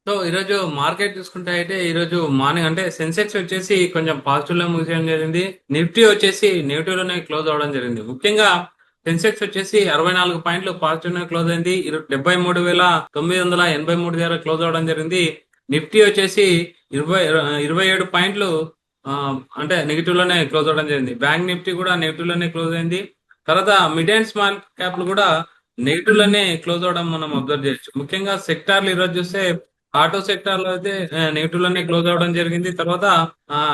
So ఈరోజు market చూసుకుంటే అయితే ఈరోజు మార్నింగ్ అంటే సెన్సెక్స్ వచ్చేసి కొంచెం పాజిటివ్ లో ముగిసేయడం జరిగింది. నిఫ్టీ వచ్చేసి నెగిటివ్ లోనే క్లోజ్ అవడం జరిగింది. ముఖ్యంగా సెన్సెక్స్ వచ్చేసి 64 పాయింట్లు పాజిటివ్ లోనే క్లోజ్ అయింది. 73,983 దగ్గర క్లోజ్ అవడం జరిగింది. నిఫ్టీ వచ్చేసి 27 పాయింట్లు ఆ, అంటే నెగిటివ్ లోనే క్లోజ్ అవడం జరిగింది. బ్యాంక్ నిఫ్టీ కూడా నెగిటివ్ లోనే క్లోజ్ అయింది. తర్వాత మిడ్ అండ్ స్మాల్ క్యాప్లు కూడా నెగిటివ్ లోనే క్లోజ్ అవడం మనం అబ్జర్వ్ చేయొచ్చు. ముఖ్యంగా సెక్టార్లు ఈరోజు చూస్తే ఆటో సెక్టార్ లో అయితే నెగిటివ్ లోనే క్లోజ్ అవడం జరిగింది. తర్వాత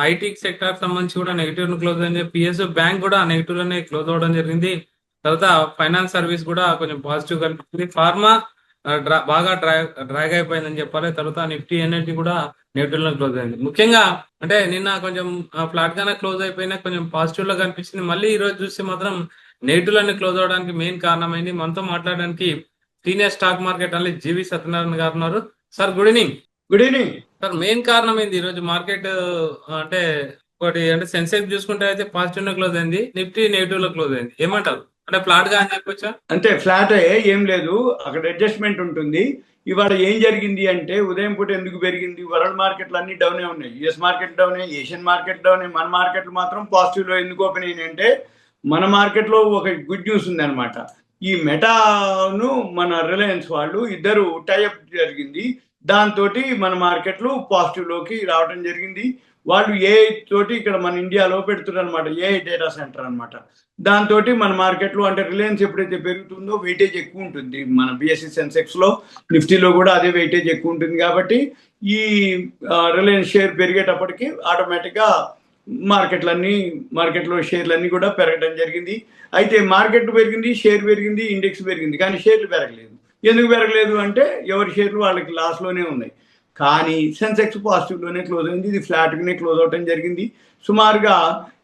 ఐటీ సెక్టార్ సంబంధించి కూడా నెగిటివ్ క్లోజ్ అయింది. పిఎస్ బ్యాంక్ కూడా నెగిటివ్ లోనే క్లోజ్ అవడం జరిగింది. తర్వాత ఫైనాన్స్ సర్వీస్ కూడా కొంచెం పాజిటివ్ కనిపిస్తుంది. ఫార్మా బాగా డ్రాగ్ అయిపోయిందని చెప్పాలి. తర్వాత నిఫ్టీ ఎనర్జీ కూడా నెగిటివ్ లో క్లోజ్ అయింది. ముఖ్యంగా అంటే నిన్న కొంచెం ఫ్లాట్ గానే క్లోజ్ అయిపోయినా కొంచెం పాజిటివ్ లో కనిపించింది. మళ్ళీ ఈ రోజు చూస్తే మాత్రం నెగిటివ్ లోనే క్లోజ్ అవడానికి మెయిన్ కారణమైంది. మనతో మాట్లాడడానికి సీనియర్ స్టాక్ మార్కెట్ అనలిస్ట్ జీవి సత్యనారాయణ గారు ఉన్నారు. Sir good evening. Good evening. Sir main కారణం ఏంది ఈరోజు మార్కెట్ అంటే ఒకటి అంటే సెన్సెక్స్ చూసుకుంటే అయితే పాజిటివ్ లో క్లోజ్ అయింది, నిఫ్టీ నెగిటివ్ లో క్లోజ్ అయింది. ఏమంటారు? అంటే ఫ్లాట్ గా అని చెప్పొచ్చా? అంటే ఫ్లాట్ ఏం లేదు, అక్కడ అడ్జస్ట్మెంట్ ఉంటుంది. ఇవాళ ఏం జరిగింది అంటే ఉదయం పూట ఎందుకు పెరిగింది? వరల్డ్ మార్కెట్లు అన్ని డౌనే ఉన్నాయి. యుఎస్ మార్కెట్ డౌనే, ఏషియన్ మార్కెట్ డౌనే. మన మార్కెట్లు మాత్రం పాజిటివ్లో ఎందుకు ఓపెన్ అయినాయి అంటే మన మార్కెట్లో ఒక గుడ్ న్యూస్ ఉంది అనమాట. ఈ మెటాను మన రిలయన్స్ వాళ్ళు ఇద్దరు టైఅప్ జరిగింది. దాంతో మన మార్కెట్లు పాజిటివ్లోకి రావడం జరిగింది. వాళ్ళు ఏఐ తోటి ఇక్కడ మన ఇండియాలో పెడుతున్నారు అనమాట, ఏఐ డేటా సెంటర్ అనమాట. దాంతో మన మార్కెట్లో అంటే రిలయన్స్ ఎప్పుడైతే పెరుగుతుందో వెయిటేజ్ ఎక్కువ ఉంటుంది. మన బిఎస్సి సెన్సెక్స్లో, నిఫ్టీలో కూడా అదే వెయిటేజ్ ఎక్కువ ఉంటుంది. కాబట్టి ఈ రిలయన్స్ షేర్ పెరిగేటప్పటికి ఆటోమేటిక్గా మార్కెట్లో షేర్లన్నీ కూడా పెరగడం జరిగింది. అయితే మార్కెట్ పెరిగింది, షేర్ పెరిగింది, ఇండెక్స్ పెరిగింది, కానీ షేర్లు పెరగలేదు. ఎందుకు పెరగలేదు అంటే ఎవరి షేర్లు వాళ్ళకి లాస్లోనే ఉన్నాయి. కానీ సెన్సెక్స్ పాజిటివ్లోనే క్లోజ్ అయింది. ఇది ఫ్లాట్గానే క్లోజ్ అవడం జరిగింది. సుమారుగా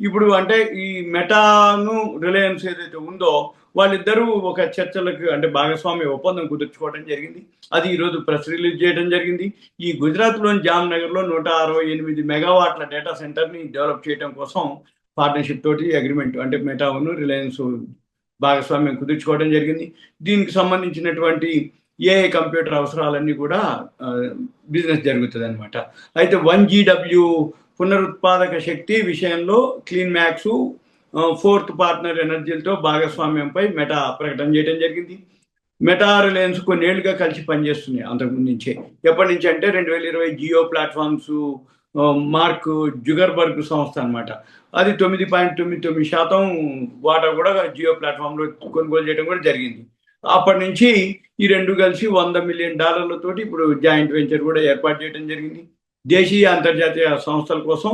ఇప్పుడు అంటే ఈ మెటాను రిలయన్స్ ఏదైతే ఉందో వాళ్ళిద్దరూ ఒక చర్చలకు అంటే భాగస్వామ్య ఒప్పందం కుదుర్చుకోవడం జరిగింది. అది ఈరోజు ప్రెస్ రిలీజ్ చేయడం జరిగింది. ఈ గుజరాత్లోని జామ్నగర్లో 168 మెగావాట్ల డేటా సెంటర్ని డెవలప్ చేయడం కోసం పార్ట్నర్షిప్ తోటి అగ్రిమెంట్ అంటే మెటాను రిలయన్స్ భాగస్వామ్యం కుదుర్చుకోవడం జరిగింది. దీనికి సంబంధించినటువంటి ఏఐ కంప్యూటర్ అవసరాలన్నీ కూడా బిజినెస్ జరుగుతుంది అనమాట. అయితే 1GW పునరుత్పాదక శక్తి విషయంలో క్లీన్ మ్యాక్స్ ఫోర్త్ పార్ట్నర్ ఎనర్జీలతో భాగస్వామ్యంపై మెటా ప్రకటన చేయడం జరిగింది. మెటా రిలయన్స్ కొన్నేళ్లుగా కలిసి పనిచేస్తున్నాయి అంతకుముందు నుంచే. ఎప్పటి నుంచి అంటే 2020 జియో ప్లాట్ఫామ్స్ మార్క్ జుగర్బర్గ్ సంస్థ అనమాట. అది 9.99% వాటా కూడా జియో ప్లాట్ఫామ్లో కొనుగోలు చేయడం కూడా జరిగింది. అప్పటి నుంచి ఈ రెండు కలిసి $100 మిలియన్ తోటి ఇప్పుడు జాయింట్ వెంచర్ కూడా ఏర్పాటు చేయడం జరిగింది. దేశీయ అంతర్జాతీయ సంస్థల కోసం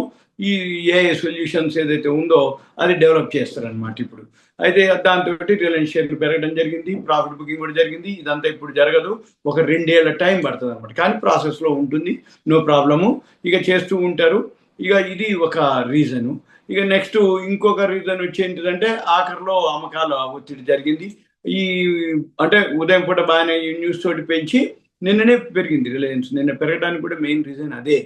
ఈ ఏఐ సొల్యూషన్స్ ఏదైతే ఉందో అది డెవలప్ చేస్తారనమాట ఇప్పుడు. అయితే దాంతో రిలయన్స్ షేర్లు పెరగడం జరిగింది, ప్రాఫిట్ బుకింగ్ కూడా జరిగింది. ఇదంతా ఇప్పుడు జరగదు, ఒక 2 ఏళ్ల టైం పడుతుంది అనమాట. కానీ ప్రాసెస్లో ఉంటుంది, నో ప్రాబ్లము. ఇక చేస్తూ ఉంటారు. ఇక ఇది ఒక రీజను. ఇక నెక్స్ట్ ఇంకొక రీజన్ వచ్చి ఏంటిదంటే ఆఖరిలో అమ్మకాల ఒత్తిడి జరిగింది. ఈ అంటే ఉదయం పూట బాగానే ఈ న్యూస్ తోటి పెంచి నిన్ననే పెరిగింది రిలయన్స్. నిన్న పెరగడానికి కూడా మెయిన్ రీజన్ అదే.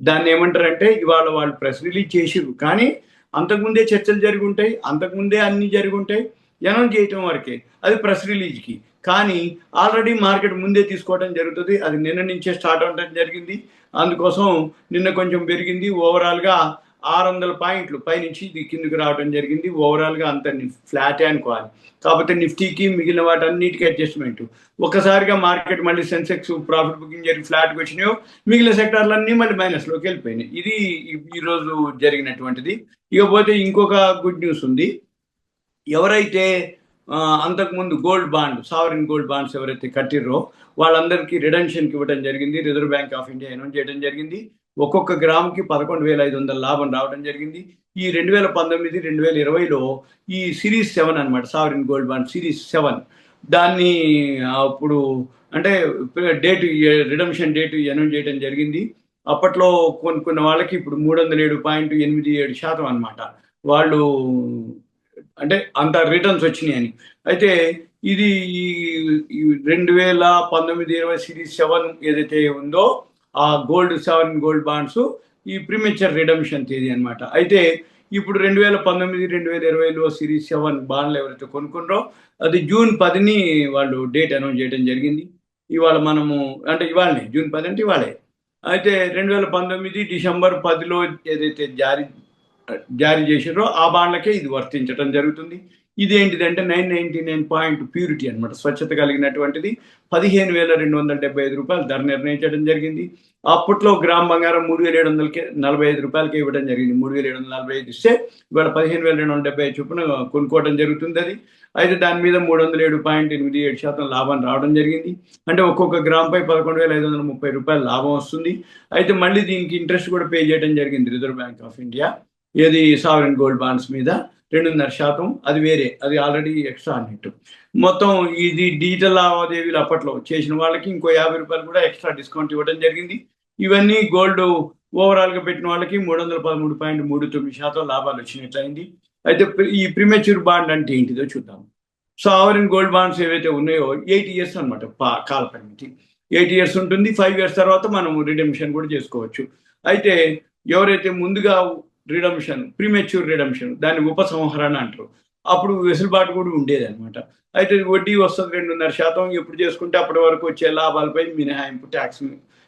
దాన్ని ఏమంటారంటే ఇవాళ వాళ్ళు ప్రెస్ రిలీజ్ చేసిరు, కానీ అంతకుముందే చర్చలు జరిగి ఉంటాయి, అంతకుముందే అన్ని జరిగి ఉంటాయి. అనౌన్స్ చేయటం వరకే అది ప్రెస్ రిలీజ్కి. కానీ ఆల్రెడీ మార్కెట్ ముందే తీసుకోవడం జరుగుతుంది. అది నిన్న నుంచే స్టార్ట్ అవ్వడం జరిగింది. అందుకోసం నిన్న కొంచెం పెరిగింది. ఓవరాల్గా 600 పాయింట్లు పైనుంచి ఇది కిందకి రావడం జరిగింది. ఓవరాల్గా అంత ఫ్లాటే అనుకోవాలి. కాకపోతే నిఫ్టీకి మిగిలిన వాటన్నిటికీ అడ్జస్ట్మెంట్. ఒక్కసారిగా మార్కెట్ మళ్ళీ సెన్సెక్స్ ప్రాఫిట్ బుకింగ్ జరిగి ఫ్లాట్కి వచ్చినాయో మిగిలిన సెక్టార్లన్నీ మళ్ళీ మైనస్లోకి వెళ్ళిపోయినాయి. ఇది ఈరోజు జరిగినటువంటిది. ఇకపోతే ఇంకొక గుడ్ న్యూస్ ఉంది. ఎవరైతే అంతకుముందు gold bond, sovereign gold bonds ఎవరైతే కట్టిర్రో వాళ్ళందరికీ రిడెంప్షన్కి ఇవ్వడం జరిగింది. Reserve bank of India announce చేయడం జరిగింది. ఒక్కొక్క గ్రాముకి 11,500 లాభం రావడం జరిగింది. ఈ 2019, 2020లో ఈ సిరీస్ 7 అనమాట, సావరిన్ గోల్డ్ బాండ్ సిరీస్ 7, దాన్ని అప్పుడు అంటే డేటు రిడెంప్షన్ డేటు అనౌన్స్ చేయడం జరిగింది. అప్పట్లో కొనుక్కున్న వాళ్ళకి ఇప్పుడు 307.87% అనమాట వాళ్ళు అంటే అంత రిటర్న్స్ వచ్చినాయి అని. అయితే ఇది ఈ 2019-20 సిరీస్ 7 ఏదైతే ఉందో ఆ సావరిన్ గోల్డ్ బాండ్స్ ఈ ప్రీమెచ్యూర్ రిడెంప్షన్ తేదీ అనమాట. అయితే ఇప్పుడు 2019-2020లో సిరీస్ 7 బాండ్లు ఎవరైతే కొనుక్కున్నారో అది జూన్ 10ని వాళ్ళు డేట్ అనౌన్స్ చేయడం జరిగింది. ఇవాళ మనము అంటే ఇవాళనే జూన్ 10 అంటే ఇవాళే. అయితే 2019 డిసెంబర్ 10లో ఏదైతే జారీ చేసిర్రో ఆ బాండ్లకే ఇది వర్తించడం జరుగుతుంది. ఇదేంటిదంటే 999 పాయింట్ ప్యూరిటీ అనమాట, స్వచ్ఛత కలిగినటువంటిది. రూ. 15,275 ధర నిర్ణయించడం జరిగింది. అప్పట్లో గ్రామ్ బంగారం 3,745 ఇవ్వడం జరిగింది. 3,745 ఇస్తే ఇవాళ 15,275 చొప్పున కొనుక్కోవడం జరుగుతుంది అది. అయితే దాని మీద 307.87% లాభం రావడం జరిగింది. అంటే ఒక్కొక్క గ్రామ్పై రూ. 11,530 లాభం వస్తుంది. అయితే మళ్ళీ దీనికి ఇంట్రెస్ట్ కూడా పే చేయడం జరిగింది రిజర్వ్ బ్యాంక్ ఆఫ్ ఇండియా. ఏది సావరెన్ గోల్డ్ బాండ్స్ మీద 2.5%. అది వేరే, అది ఆల్రెడీ ఎక్స్ట్రా అన్నట్టు. మొత్తం ఇది డిజిటల్ లావాదేవీలు అప్పట్లో చేసిన వాళ్ళకి ఇంకో రూ. 50 కూడా ఎక్స్ట్రా డిస్కౌంట్ ఇవ్వడం జరిగింది. ఇవన్నీ గోల్డ్ ఓవరాల్గా పెట్టిన వాళ్ళకి 313.39% లాభాలు వచ్చినట్లయింది. అయితే ఈ ప్రిమెచ్యూర్ బాండ్ అంటే ఏంటిదో చూద్దాం. సావరెన్ గోల్డ్ బాండ్స్ ఏవైతే ఉన్నాయో 8 ఇయర్స్ అనమాట కాల పరిమితి. 8 ఇయర్స్ ఉంటుంది. 5 ఇయర్స్ తర్వాత మనం రిడెంప్షన్ కూడా చేసుకోవచ్చు. అయితే ఎవరైతే ముందుగా ప్రీమెచ్యూర్ రిడెంప్షన్, దాన్ని ఉపసంహరణ అంటారు, అప్పుడు వెసులుబాటు కూడా ఉండేది అనమాట. అయితే వడ్డీ వస్తుంది 2.5%. ఎప్పుడు చేసుకుంటే అప్పటి వరకు వచ్చే లాభాలపై మినహాయింపు, ట్యాక్స్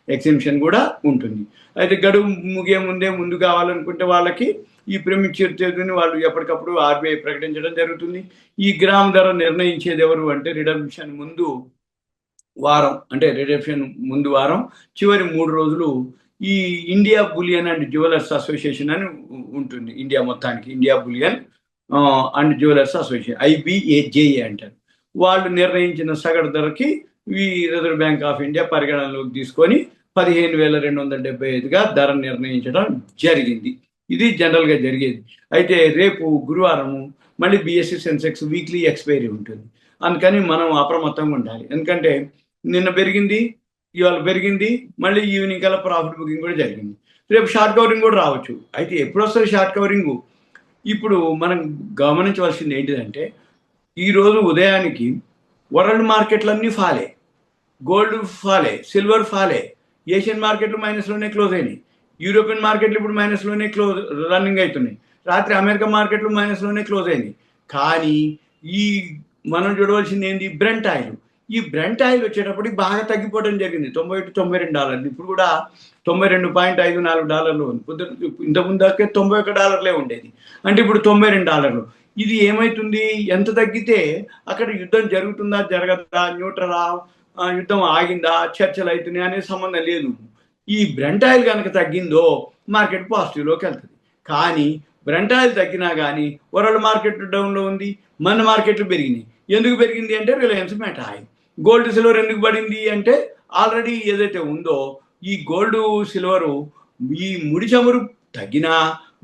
ఎగ్జెంప్షన్ కూడా ఉంటుంది. అయితే గడువు ముగియే ముందు కావాలనుకుంటే వాళ్ళకి ఈ ప్రీమెచ్యూర్ తేదీని వాళ్ళు ఎప్పటికప్పుడు ఆర్బీఐ ప్రకటించడం జరుగుతుంది. ఈ గ్రామ్ ధర నిర్ణయించేది ఎవరు అంటే రిడెంప్షన్ ముందు వారం చివరి 3 రోజులు ఈ India bullion and jewellers association అని ఉంటుంది. ఇండియా మొత్తానికి India bullion and jewellers association, IBAJA అంటారు. వాళ్ళు నిర్ణయించిన సగటు ధరకి ఈ రిజర్వ్ బ్యాంక్ ఆఫ్ ఇండియా పరిగణనలోకి తీసుకొని 15,275గా ధర నిర్ణయించడం జరిగింది. ఇది జనరల్గా జరిగేది. అయితే రేపు గురువారం మళ్ళీ BSE సెన్సెక్స్ వీక్లీ ఎక్స్పైరీ ఉంటుంది. అందుకని మనం అప్రమత్తంగా ఉండాలి. ఎందుకంటే నిన్న పెరిగింది, ఇవాళ పెరిగింది, మళ్ళీ ఈవినింగ్ కల్లా ప్రాఫిట్ బుకింగ్ కూడా జరిగింది. రేపు షార్ట్ కవరింగ్ కూడా రావచ్చు. అయితే ఎప్పుడు వస్తుంది షార్ట్ కవరింగ్? ఇప్పుడు మనం గమనించవలసింది ఏంటిదంటే ఈరోజు ఉదయానికి వరల్డ్ మార్కెట్లన్నీ ఫాలే, గోల్డ్ ఫాలే, సిల్వర్ ఫాలే, ఏషియన్ మార్కెట్లు మైనస్లోనే క్లోజ్ అయినాయి. యూరోపియన్ మార్కెట్లు ఇప్పుడు మైనస్లోనే రన్నింగ్ అవుతున్నాయి. రాత్రి అమెరికా మార్కెట్లు మైనస్లోనే క్లోజ్ అయినాయి. కానీ ఈ మనం చూడవలసింది ఏంటి? Brent oil. ఈ బ్రెంట్ ఆయిల్ వచ్చేటప్పటికి బాగా తగ్గిపోవడం జరిగింది. $91-92. ఇప్పుడు కూడా $92.54 ఇంతకుముందు దాకా $91 ఉండేది. అంటే ఇప్పుడు $92. ఇది ఏమవుతుంది? ఎంత తగ్గితే అక్కడ యుద్ధం జరుగుతుందా జరగదా, న్యూట్రలా, యుద్ధం ఆగిందా, చర్చలు అవుతున్నాయి అనే సంబంధం లేదు. ఈ బ్రెంట్ ఆయిల్ కనుక తగ్గిందో మార్కెట్ పాజిటివ్లోకి వెళ్తుంది. కానీ బ్రెంట్ ఆయిల్ తగ్గినా కానీ వరల్డ్ మార్కెట్ డౌన్లో ఉంది, మన మార్కెట్లు పెరిగినాయి. ఎందుకు పెరిగింది అంటే Reliance meta oil. Gold silver ఎందుకు పడింది అంటే ఆల్రెడీ ఏదైతే ఉందో ఈ గోల్డ్ సిల్వరు ఈ ముడి చమురు తగ్గినా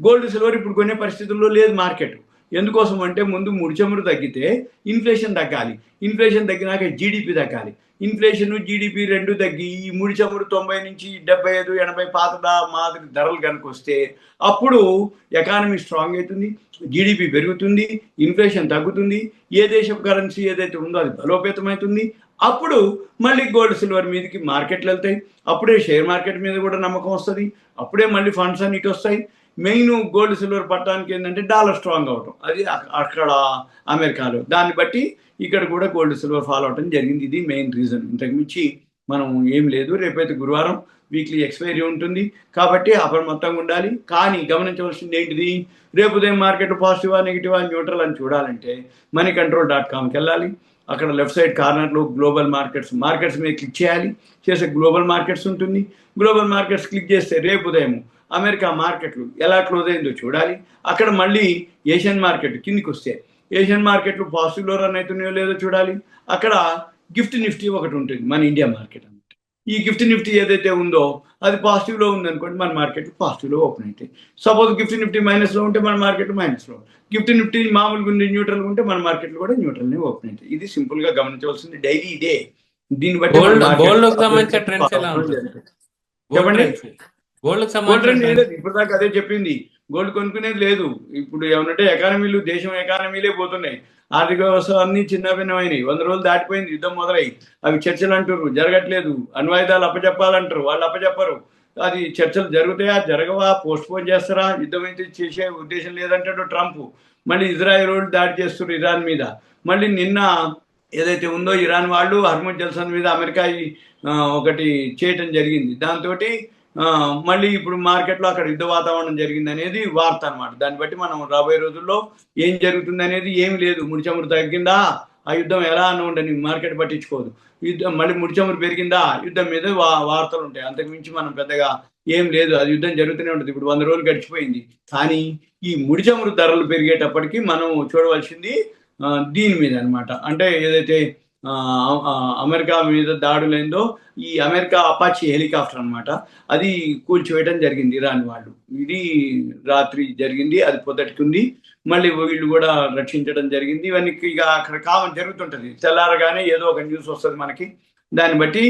గోల్డ్ సిల్వర్ ఇప్పుడు కొనే పరిస్థితుల్లో లేదు మార్కెట్. ఎందుకోసం అంటే ముందు ముడి చమురు తగ్గితే ఇన్ఫ్లేషన్ తగ్గాలి, ఇన్ఫ్లేషన్ తగ్గినాక జీడిపి తగ్గాలి. ఇన్ఫ్లేషన్ జీడిపి రెండు తగ్గి ఈ ముడి చమురు 90 నుంచి 75, 80 పాత మాదిరి ధరలు కనుక వస్తే అప్పుడు ఎకానమీ స్ట్రాంగ్ అవుతుంది, జీడిపి పెరుగుతుంది, ఇన్ఫ్లేషన్ తగ్గుతుంది, ఏ దేశపు కరెన్సీ ఏదైతే ఉందో అది బలోపేతమవుతుంది. అప్పుడు మళ్ళీ గోల్డ్ సిల్వర్ మీదకి మార్కెట్లు వెళ్తాయి. అప్పుడే షేర్ మార్కెట్ మీద కూడా నమ్మకం వస్తుంది. అప్పుడే మళ్ళీ ఫండ్స్ అన్నిటి వస్తాయి. మెయిన్ గోల్డ్ సిల్వర్ పట్టడానికి ఏంటంటే డాలర్ స్ట్రాంగ్ అవటం, అది అక్కడ అమెరికాలో. దాన్ని బట్టి ఇక్కడ కూడా గోల్డ్ సిల్వర్ ఫాలో అవటం జరిగింది. ఇది మెయిన్ రీజన్. ఇంతకుమించి మనం ఏం లేదు. రేపైతే గురువారం వీక్లీ ఎక్స్పైరీ ఉంటుంది కాబట్టి అప్రమత్తంగా ఉండాలి. కానీ గమనించవలసింది ఏంటిది? రేపు ఉదయం మార్కెట్ పాజిటివా, నెగిటివా, న్యూట్రల్ అని చూడాలంటే moneycontrol.comకి వెళ్ళాలి. అక్కడ లెఫ్ట్ సైడ్ కార్నర్లో గ్లోబల్ మార్కెట్స్ మీద క్లిక్ చేయాలి. చేసే గ్లోబల్ మార్కెట్స్ ఉంటుంది. గ్లోబల్ మార్కెట్స్ క్లిక్ చేస్తే రేపు ఉదయం అమెరికా మార్కెట్లు ఎలా క్లోజ్ అయిందో చూడాలి. అక్కడ మళ్ళీ ఏషియన్ మార్కెట్ కిందికి వస్తే ఏషియన్ మార్కెట్లు పాజిటివ్లో రన్ అవుతున్నాయో లేదో చూడాలి. అక్కడ గిఫ్ట్ నిఫ్టీ ఒకటి ఉంటుంది, మన ఇండియా మార్కెట్ అన్నమాట. ఈ గిఫ్ట్ నిఫ్టీ ఏదైతే ఉందో అది పాజిటివ్లో ఉందనుకోండి, మన మార్కెట్ పాజిటివ్లో ఓపెన్ అవుతాయి. సపోజ్ గిఫ్ట్ నిఫ్టీ మైనస్లో ఉంటే మన మార్కెట్ మైనస్లో, గిఫ్ట్ నిఫ్టీ మామూలుగా ఉండి న్యూట్రల్గా ఉంటే మన మార్కెట్లు కూడా న్యూట్రల్నే ఓపెన్ అవుతాయి. ఇది సింపుల్గా గమనించవలసింది డైలీ ఇదే. దీన్ని బట్టి చెప్పండి. గోల్డ్ ట్రెండ్ లేదు, ఇప్పుడు దాకా అదే చెప్పింది. గోల్డ్ కొనుక్కునేది లేదు. ఇప్పుడు ఏమనంటే ఎకానమీలు, దేశం ఎకానమీలే పోతున్నాయి. ఆర్థిక వ్యవస్థ అన్ని చిన్న భిన్నమైనవి. 100 రోజులు దాటిపోయింది, యుద్ధం మొదలై. అవి చర్చలు అంటారు, జరగట్లేదు. అణ్వాయుధాలు అప్పచెప్పాలంటారు, వాళ్ళు అప్పచెప్పరు. అది చర్చలు జరుగుతాయా, జరగవా, పోస్ట్ పోన్ చేస్తారా? యుద్ధం అయితే చేసే ఉద్దేశం లేదంటాడు ట్రంప్. మళ్ళీ ఇజ్రాయెల్ వాళ్ళు దాడి చేస్తున్నారు ఇరాన్ మీద. మళ్ళీ నిన్న ఏదైతే ఉందో ఇరాన్ వాళ్ళు హర్ముజ్ జల్సంద్ మీద అమెరికా ఒకటి చేయటం జరిగింది. దాంతో మళ్ళీ ఇప్పుడు మార్కెట్లో అక్కడ యుద్ధ వాతావరణం జరిగింది అనేది వార్త అనమాట. దాన్ని బట్టి మనం రాబోయే రోజుల్లో ఏం జరుగుతుంది అనేది ఏమి లేదు. ముడి చమురు తగ్గిందా, ఆ యుద్ధం ఎలా అని ఉండని మార్కెట్ పట్టించుకోదు. యుద్ధం మళ్ళీ ముడి చమురు పెరిగిందా, యుద్ధం మీద వార్తలు ఉంటాయి. అంతకుమించి మనం పెద్దగా ఏం లేదు. అది యుద్ధం జరుగుతూనే ఉంటుంది. ఇప్పుడు 100 రోజులు గడిచిపోయింది. కానీ ఈ ముడి చమురు ధరలు పెరిగేటప్పటికి మనం చూడవలసింది దీని మీద అనమాట. అంటే ఏదైతే అమెరికా మీద దాడులైందో ఈ అమెరికా అపాచీ హెలికాప్టర్ అనమాట, అది కూల్చివేయడం జరిగింది ఇరాన్ వాళ్ళు. ఇది రాత్రి జరిగింది, అది పొద్దుటికి ఉంది. మళ్ళీ వీళ్ళు కూడా రక్షించడం జరిగింది. ఇవన్నీ ఇక అక్కడ కామన్ జరుగుతుంటది. తెల్లారగానే ఏదో ఒక న్యూస్ వస్తుంది మనకి. దాన్ని బట్టి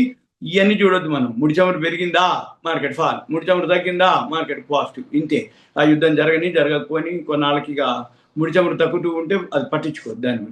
ఇవన్నీ చూడొద్దు మనం. ముడి చమురు పెరిగిందా, మార్కెట్ ఫాల్. ముడి చమురు తగ్గిందా, మార్కెట్ పాజిటివ్. ఇంతే. ఆ యుద్ధం జరగకపోని కొన్నాళ్ళకి ఇక ముడి చమురు తగ్గుతూ ఉంటే అది పట్టించుకోవద్దు దాన్ని.